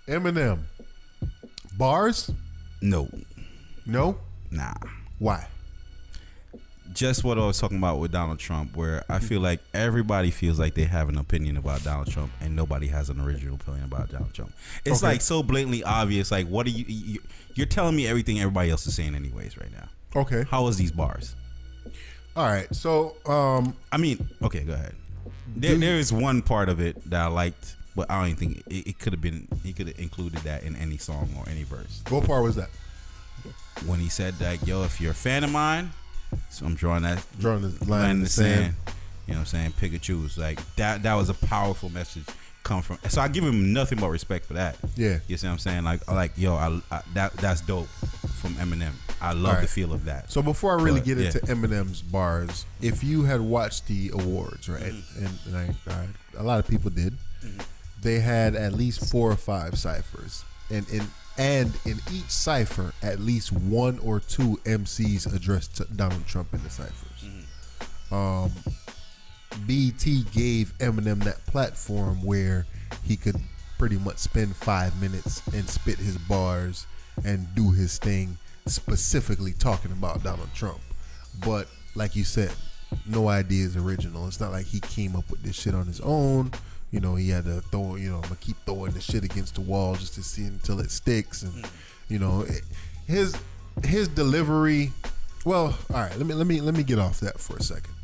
Eminem. Bars? No. No? Nah. Why? Just what I was talking about with Donald Trump, where I feel like everybody feels like they have an opinion about Donald Trump and nobody has an original opinion about Donald Trump. It's like so blatantly obvious. Like, what are you're telling me everything everybody else is saying anyways right now. Okay. How is these bars? All right. So, I mean, okay, go ahead. There is one part of it that I liked, but I don't even think it could have been, he could have included that in any song or any verse. What part was that? When he said like, yo, if you're a fan of mine, so I'm drawing the line in the sand. You know what I'm saying? Pick and choose. Like that was a powerful message come from. So I give him nothing but respect for that. Yeah. You see what I'm saying? Like yo, that's dope from Eminem. I love the feel of that. So before I really get into Eminem's bars, if you had watched the awards, right, and I a lot of people did, they had at least 4 or 5 ciphers, and in each cipher, at least 1 or 2 MCs addressed to Donald Trump in the ciphers. BET gave Eminem that platform where he could pretty much spend 5 minutes and spit his bars and do his thing, specifically talking about Donald Trump. But like you said, no idea is original. It's not like he came up with this shit on his own. You know, he had to throw, I'm gonna keep throwing the shit against the wall just to see until it sticks. And his delivery. Well, all right, let me get off that for a second.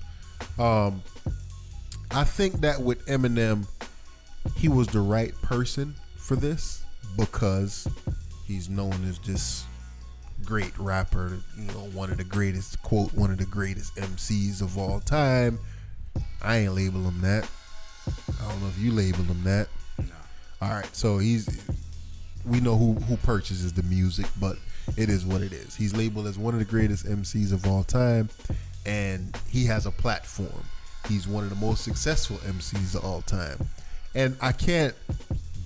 I think that with Eminem, he was the right person for this because he's known as this great rapper, one of the greatest MCs of all time. I ain't label him that. I don't know if you labeled him that. No. All right, so we know who purchases the music, but it is what it is. He's labeled as one of the greatest MCs of all time, and he has a platform. He's one of the most successful MCs of all time, and I can't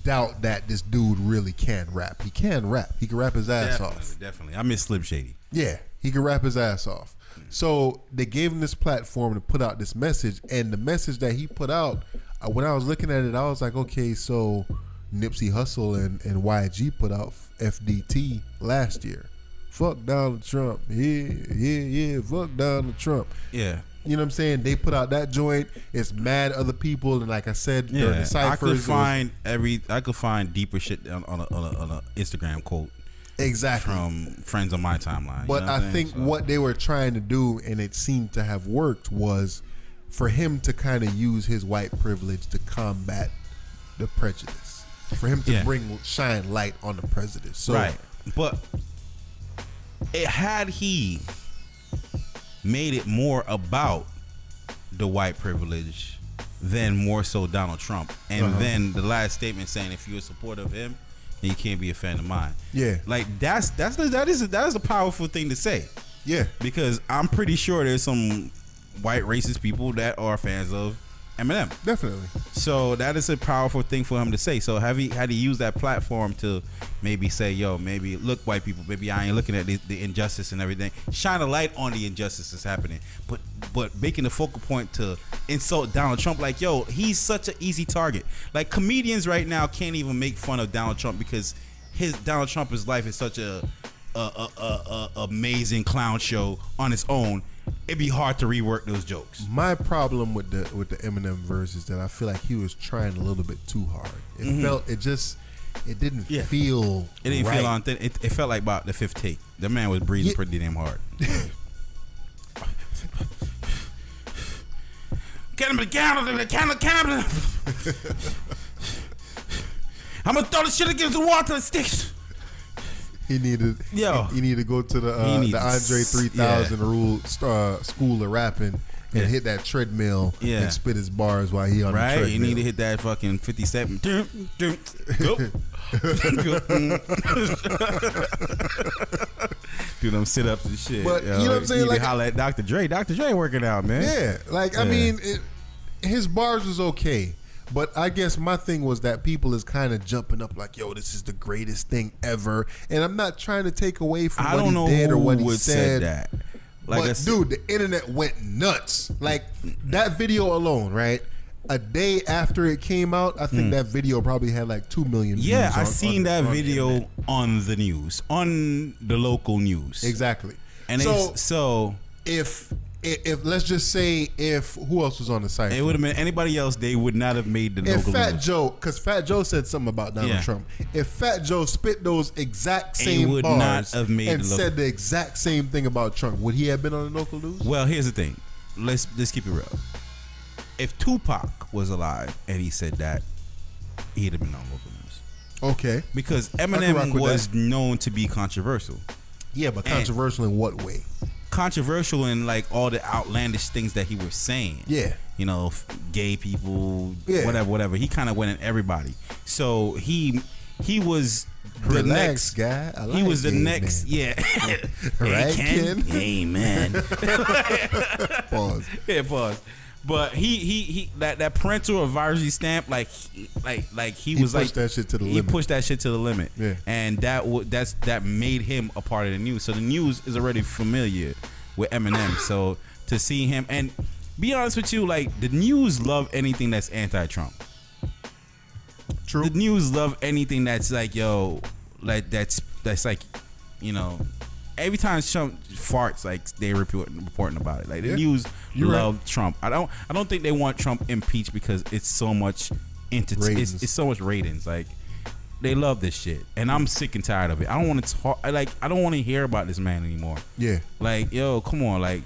doubt that this dude really can rap. He can rap. He can rap his ass off. Definitely. I miss Slim Shady. Yeah, he can rap his ass off. So they gave him this platform to put out this message, and the message that he put out, when I was looking at it, I was like, okay, so Nipsey Hussle and YG put out FDT last year. Fuck Donald Trump. Yeah, fuck Donald Trump. Yeah. You know what I'm saying? They put out that joint. It's mad other people, and like I said, during the ciphers, I could find deeper shit on a Instagram quote. Exactly. From friends on my timeline. But I think what they were trying to do, and it seemed to have worked, was for him to kind of use his white privilege to combat the prejudice. For him to shine light on the prejudice. So, right. But had he made it more about the white privilege than more so Donald Trump, and then the last statement saying if you're a supporter of him, then you can't be a fan of mine. Yeah, like that is a powerful thing to say. Yeah, because I'm pretty sure there's some white racist people that are fans of Eminem. Definitely. So that is a powerful thing for him to say. So had he used that platform to maybe say, yo, maybe look, white people, maybe I ain't looking at the injustice and everything. Shine a light on the injustice that's happening. But making the focal point to insult Donald Trump, like, yo, he's such an easy target. Like, comedians right now can't even make fun of Donald Trump because Donald Trump's life is such a amazing clown show on its own. It'd be hard to rework those jokes. My problem with the Eminem verse is that I feel like he was trying a little bit too hard. It didn't feel. It didn't feel on. It felt like about the 5th take. The man was breathing pretty damn hard. I'm gonna throw the shit against the wall till it sticks. He needed to go to the Andre 3000 rule school of rapping and hit that treadmill and spit his bars while he on the treadmill. He need to hit that fucking 57. Go. Do them sit ups and shit. But you know what I'm saying? Like, holler at Dr. Dre. Dr. Dre working out, man. Yeah, like I mean, his bars was okay. But I guess my thing was that people is kind of jumping up like, yo, this is the greatest thing ever. And I'm not trying to take away from what he did or what he said. That. Like, but dude, the internet went nuts. Like, that video alone, right? a day after it came out, I think that video probably had like 2 million views. Yeah, I seen that video on the news, on the local news. Exactly. And so if let's just say who else was on the site? It would have been anybody else. They would not have made the local Fat news. Joe, because Fat Joe said something about Donald Trump. If Fat Joe spit those exact same would bars not have made and the said the exact same thing about Trump, would he have been on the local news? Well, here's the thing. Let's keep it real. If Tupac was alive and he said that, he'd have been on local news. Okay. Because Eminem was known to be controversial. Yeah, but controversial in what way? Controversial in like all the outlandish things that he was saying. Yeah. You know, gay people, Yeah. whatever. He kind of went at everybody. So he was the Relax, next guy. I like he was the gay next, men. yeah. Right, Ken? Amen. Pause. Yeah, pause. But he that parental advisory stamp, like he was like pushed that shit to the he limit. pushed that shit to the limit. Yeah. And that made him a part of the news. So the news is already familiar with Eminem. So to see him, and be honest with you, like the news love anything that's anti-Trump. True. The news love anything that's like, yo, like that's like, you know, every time Trump farts, like they reporting about it. Like the news love Trump. I don't think they want Trump impeached because it's so much it's so much ratings. Like they love this shit, and I'm sick and tired of it. I don't want to talk. Like I don't want to hear about this man anymore. Yeah. Like yo, come on. Like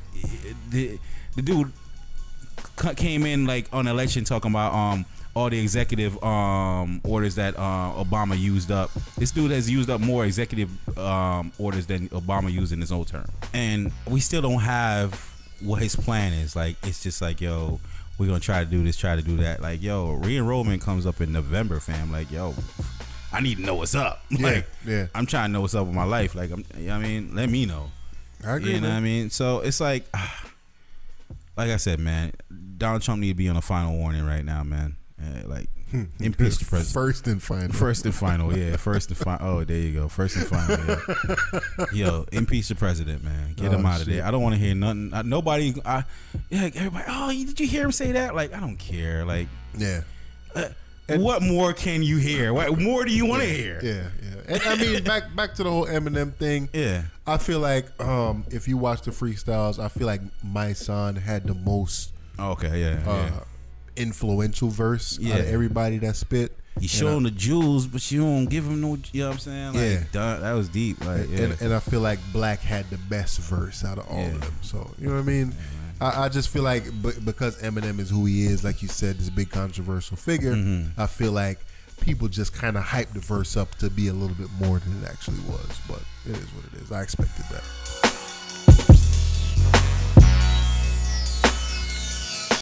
the dude came in like on election talking about all the executive orders that Obama used up. This dude has used up more executive orders than Obama used in his own term. And we still don't have what his plan is. Like, it's just like, yo, we're going to try to do this, try to do that. Like, yo, re-enrollment comes up in November, fam. Like, yo, I need to know what's up. Like, I'm trying to know what's up with my life. Like, I mean, let me know. I agree, you know what I mean? So, it's like I said, man, Donald Trump need to be on a final warning right now, man. Like impeach the president. First and final. First and final, yeah. First and final. Oh, there you go. First and final. Yeah. Yo, impeach the president, man. Get him out of there. I don't want to hear nothing. Nobody. Like everybody. Oh, did you hear him say that? Like I don't care. Like yeah. What more can you hear? What more do you want to hear? Yeah. And I mean, back to the whole Eminem thing. Yeah. I feel like if you watch the freestyles, I feel like my son had the most. Okay. Yeah. Influential verse out of everybody that spit. You show him the jewels, but you don't give him no. You know what I'm saying? Like, that was deep. Like, and I feel like Black had the best verse out of all of them. So you know what I mean? I just feel like because Eminem is who he is, like you said, this big controversial figure. I feel like people just kind of hyped the verse up to be a little bit more than it actually was. But it is what it is. I expected that.